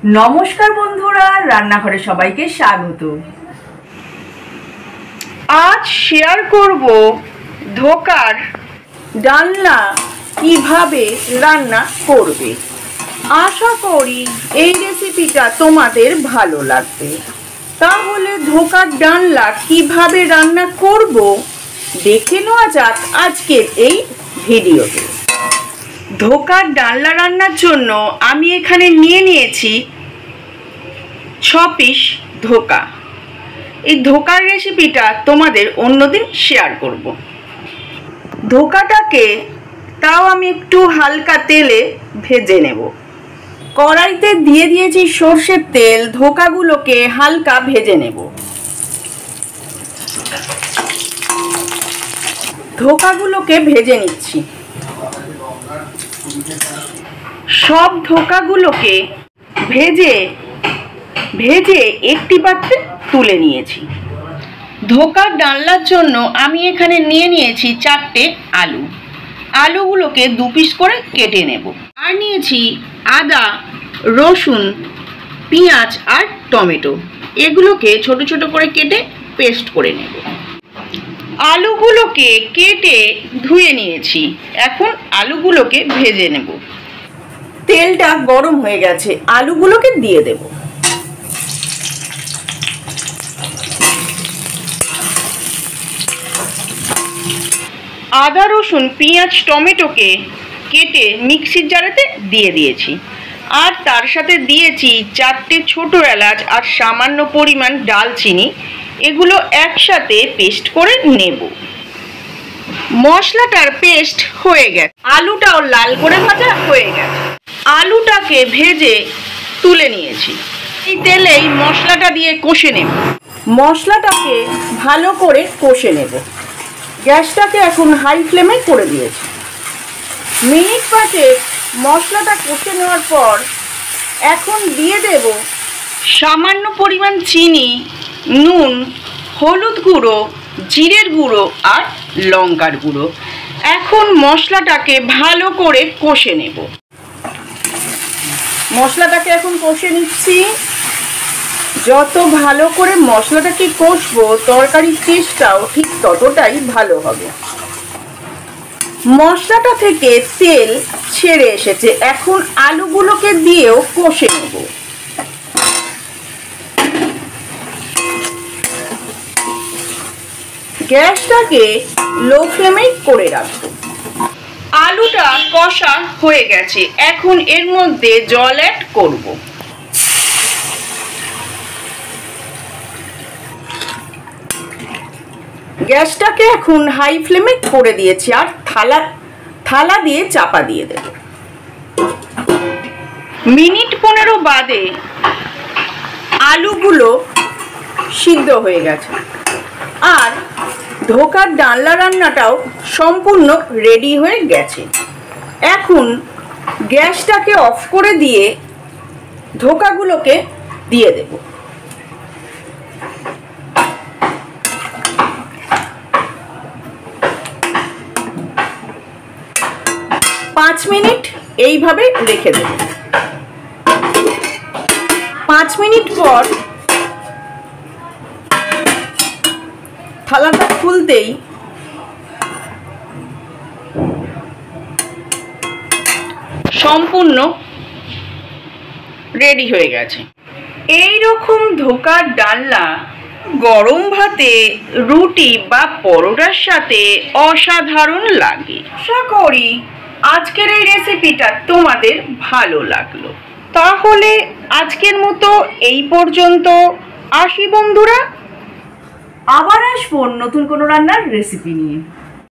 नमस्कार बंधुरा रान्नाघरे सबाइके स्वागत। आज शेयर करब धोकार डालना किभाबे रान्ना करबे। आशा करी এই রেসিপিটা তোমাদের ভালো লাগবে। তাহলে ধোকার ডালনা কিভাবে রান্না করব দেখে নেওয়া যাক আজকের এই ভিডিওতে। ধোকার ডালনা রান্নার জন্য আমি এখানে নিয়ে নিয়েছি 6 পিস ধোকা। এই ধোকার রেসিপিটা তোমাদের অন্যদিন শেয়ার করব। ধোকাটাকে তাও আমি একটু হালকা তেলে ভেজে নেব। কড়াইতে দিয়ে দিয়েছি সরষের তেল, ধোকাগুলোকে হালকা ভেজে নেব। ধোকাগুলোকে ভেজে নিচ্ছি। সব ধোকাগুলোকে ভেজে ভেজে একটি পাত্রে তুলে নিয়েছি। ধোকার ডালনার জন্য আমি এখানে নিয়ে নিয়েছি 4টে আলু। আলুগুলোকে 2 পিস করে কেটে নেব। আর নিয়েছি আদা, রসুন, পেঁয়াজ আর টমেটো। এগুলোকে ছোট ছোট করে কেটে পেস্ট করে নেব। আলুগুলোকে কেটে ধুয়ে নিয়েছি। এখন আলুগুলোকে ভেজে নেব। তেলটা গরম হয়ে গেছে, আলুগুলোকে দিয়ে দেব। আদা, রসুন, পেঁয়াজ, টমেটোকে কেটে মিক্সির জারেতে দিয়ে দিয়েছি। আর তার সাথে দিয়েছি 4টে ছোট এলাচ আর সামান্য পরিমাণ ডালচিনি। এগুলো একসাথে পেস্ট করে নেব। মশলাটার পেস্ট হয়ে গেছে। আলুটাও লাল করে ভাজা হয়ে গেছে। আলুটাকে ভেজে তুলে নিয়েছি। এই তেলেই মশলাটা দিয়ে কষে নেব। মশলাটাকে ভালো করে কষে নেব। গ্যাসটাকে এখন হাই ফ্লেমে করে দিয়েছি। মিনিট 5 মশলাটা কষে নেওয়ার পর এখন দিয়ে দেব সামান্য পরিমাণ চিনি, নুন, হলুদ গুঁড়ো, জিরের গুঁড়ো আর লঙ্কার গুঁড়ো। এখন মশলাটাকে ভালো করে কষে নেব। মশলাটাকে এখন কষে নিচ্ছি। যত ভালো করে মশলাটাকে কষবো তরকারির টেস্টটাও ঠিক ততটাই ভালো হবে। মশলাটা থেকে তেল ছেড়ে এসেছে। এখন আলুগুলোকে দিয়েও কষে নেব। গ্যাসটাকে লো ফ্লেমে করে রাখবো। আলুটা কষা হয়ে গেছে। এখন এর মধ্যে জল অ্যাড করব। গ্যাসটাকে এখন হাই ফ্লেমে করে দিয়েছি। আর থালা দিয়ে চাপা দিয়ে দেব। মিনিট 15 বাদে আলুগুলো সিদ্ধ হয়ে গেছে। আর ধোকার ডালনা রান্নাটাও সম্পূর্ণ রেডি হয়ে গেছে। এখন গ্যাসটাকে অফ করে দিয়ে ধোকাগুলোকে দিয়ে দেব। 5 মিনিট এইভাবে রেখে দেব। 5 মিনিট পর থালাটা খুলতেই সম্পূর্ণ রেডি হয়ে গেছে। এই রকম ধোকার ডালনা গরম ভাতে, রুটি বা পরোটার সাথে অসাধারণ লাগে। আশা করি আজকের এই রেসিপিটা তোমাদের ভালো লাগলো। তাহলে আজকের মতো এই পর্যন্ত। আসি বন্ধুরা, আবার আসবো নতুন কোনো রান্নার রেসিপি নিয়ে।